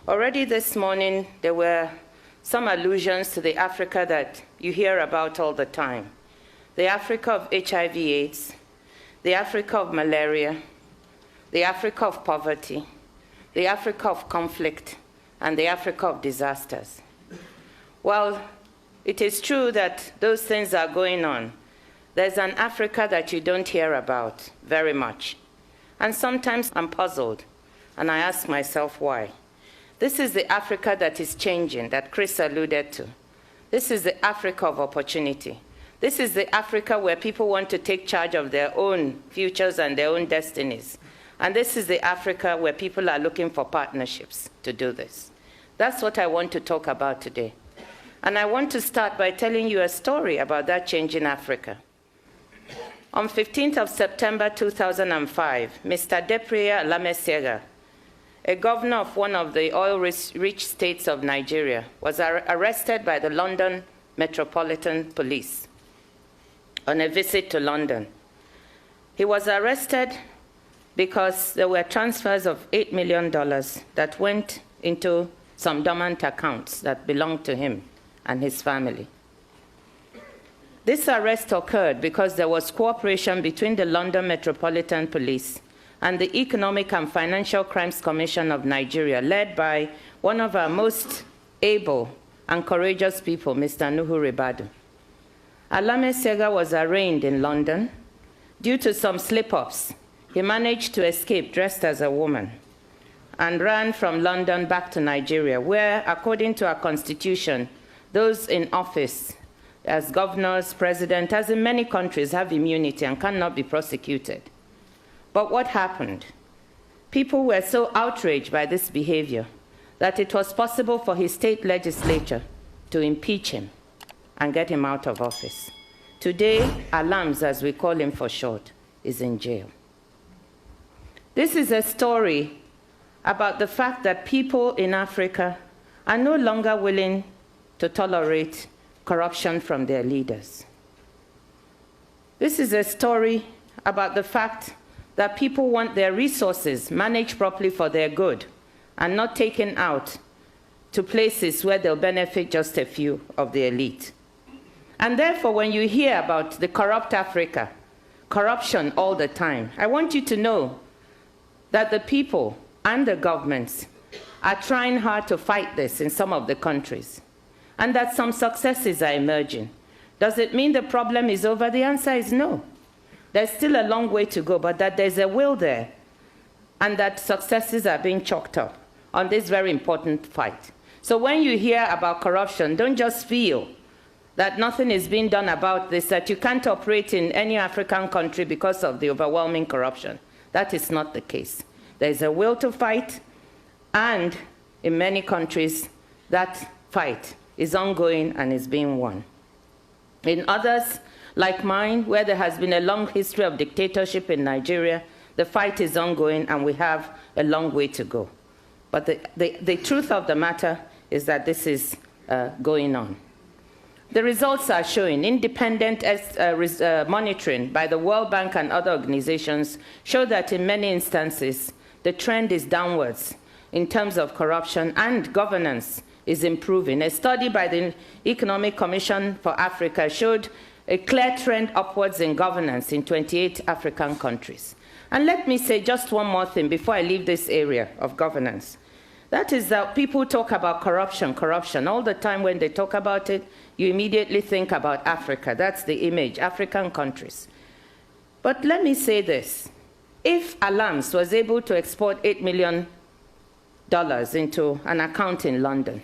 Already this morning, there were some allusions to the Africa that you hear about all the time. The Africa of HIV/AIDS, the Africa of malaria, the Africa of poverty, the Africa of conflict, and the Africa of disasters. Well, it is true that those things are going on. There's an Africa that you don't hear about very much. And sometimes I'm puzzled, and I ask myself why. This is the Africa that is changing, that Chris alluded to. This is the Africa of opportunity. This is the Africa where people want to take charge of their own futures and their own destinies. And this is the Africa where people are looking for partnerships to do this. That's what I want to talk about today. And I want to start by telling you a story about that change in Africa. On 15th of September 2005, Mr. Depriya Alamesiega, a governor of one of the oil-rich states of Nigeria, was arrested by the London Metropolitan Police on a visit to London. He was arrested because there were transfers of $8 million that went into some dormant accounts that belonged to him and his family. This arrest occurred because there was cooperation between the London Metropolitan Police and the Economic and Financial Crimes Commission of Nigeria, led by one of our most able and courageous people, Mr. Nuhu Ribadu. Alamesiega was arraigned in London. Due to some slip-ups, he managed to escape dressed as a woman and ran from London back to Nigeria, where, according to our constitution, those in office as governors, president, as in many countries, have immunity and cannot be prosecuted. But what happened? People were so outraged by this behavior that it was possible for his state legislature to impeach him and get him out of office. Today, Alams, as we call him for short, is in jail. This is a story about the fact that people in Africa are no longer willing to tolerate corruption from their leaders. This is a story about the fact that people want their resources managed properly for their good and not taken out to places where they'll benefit just a few of the elite. And therefore, when you hear about the corrupt Africa, corruption all the time, I want you to know that the people and the governments are trying hard to fight this in some of the countries, and that some successes are emerging. Does it mean the problem is over? The answer is no. There's still a long way to go, but that there's a will there, and that successes are being chalked up on this very important fight. So when you hear about corruption, don't just feel that nothing is being done about this, that you can't operate in any African country because of the overwhelming corruption. That is not the case. There's a will to fight, and in many countries, that fight is ongoing and is being won. In others, like mine, where there has been a long history of dictatorship in Nigeria, the fight is ongoing and we have a long way to go. But the truth of the matter is that this is going on. The results are showing. Independent monitoring by the World Bank and other organizations show that in many instances, the trend is downwards in terms of corruption, and governance is improving. A study by the Economic Commission for Africa showed a clear trend upwards in governance in 28 African countries. And let me say just one more thing before I leave this area of governance. That is that people talk about corruption, corruption. All the time when they talk about it, you immediately think about Africa. That's the image, African countries. But let me say this. If Alams was able to export $8 million into an account in London,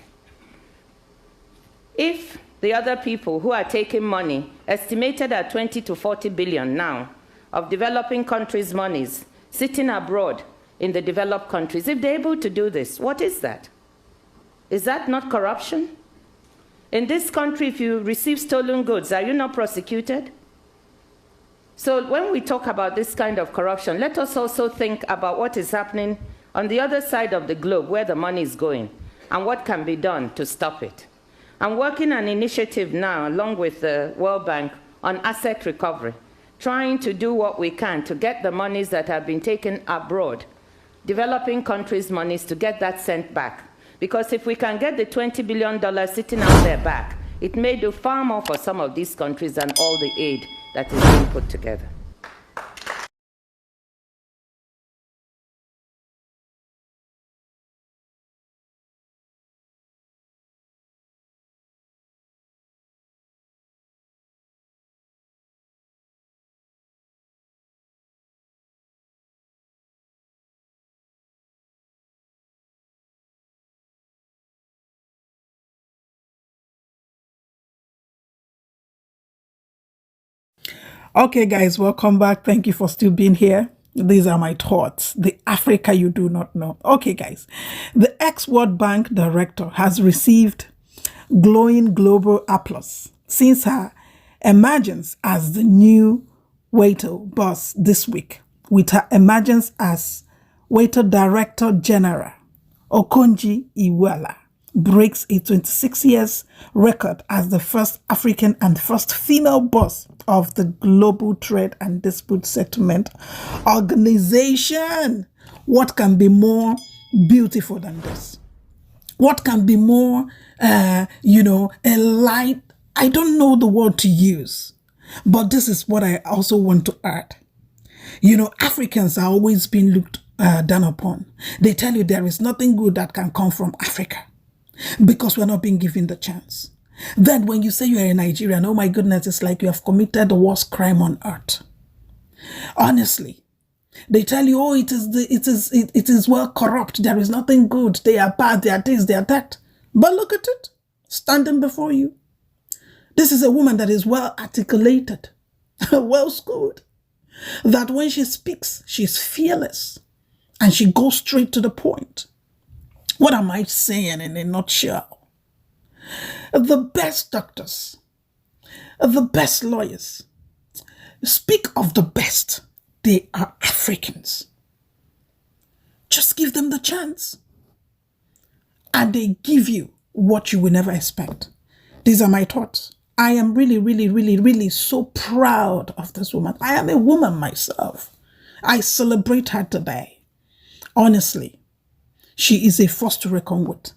if the other people who are taking money, estimated at 20 to 40 billion now, of developing countries' monies, sitting abroad in the developed countries, if they're able to do this, what is that? Is that not corruption? In this country, if you receive stolen goods, are you not prosecuted? So when we talk about this kind of corruption, let us also think about what is happening on the other side of the globe, where the money is going, and what can be done to stop it. I'm working on an initiative now, along with the World Bank, on asset recovery, trying to do what we can to get the monies that have been taken abroad, developing countries' monies, to get that sent back, Because if we can get the $20 billion sitting on their back, it may do far more for some of these countries than all the aid that is being put together. Okay, guys, welcome back. Thank you for still being here. These are my thoughts. The Africa you do not know. Okay, guys, the ex-World Bank director has received glowing global applause since her emergence as the new Wto-Must this week, with her emergence as Wto Director General. Okonjo Iweala breaks a 26 years record as the first African and first female boss of the Global Trade and Dispute Settlement Organization. What can be more beautiful than this? What can be more, a light? I don't know the word to use, but this is what I also want to add. Africans are always being looked down upon. They tell you there is nothing good that can come from Africa because we're not being given the chance. Then when you say you are a Nigerian, oh my goodness, it's like you have committed the worst crime on earth. Honestly, they tell you, oh, it is well corrupt. There is nothing good. They are bad. They are this, they are that. But look at it, standing before you. This is a woman that is well articulated, well schooled, that when she speaks, she's fearless and she goes straight to the point. What am I saying in a nutshell? The best doctors, the best lawyers, speak of the best. They are Africans. Just give them the chance. And they give you what you will never expect. These are my thoughts. I am really, really, really, really so proud of this woman. I am a woman myself. I celebrate her today. Honestly, she is a force to reckon with.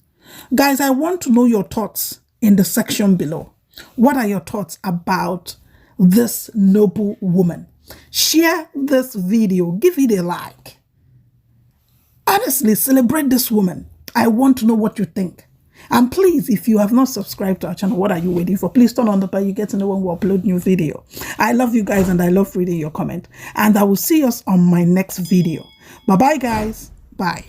Guys, I want to know your thoughts in the section below. What are your thoughts about this noble woman? Share this video. Give it a like. Honestly, celebrate this woman. I want to know what you think. And please, if you have not subscribed to our channel, what are you waiting for? Please turn on the bell. You get to know when we upload new video. I love you guys and I love reading your comment. And I will see us on my next video. Bye-bye, guys. Bye.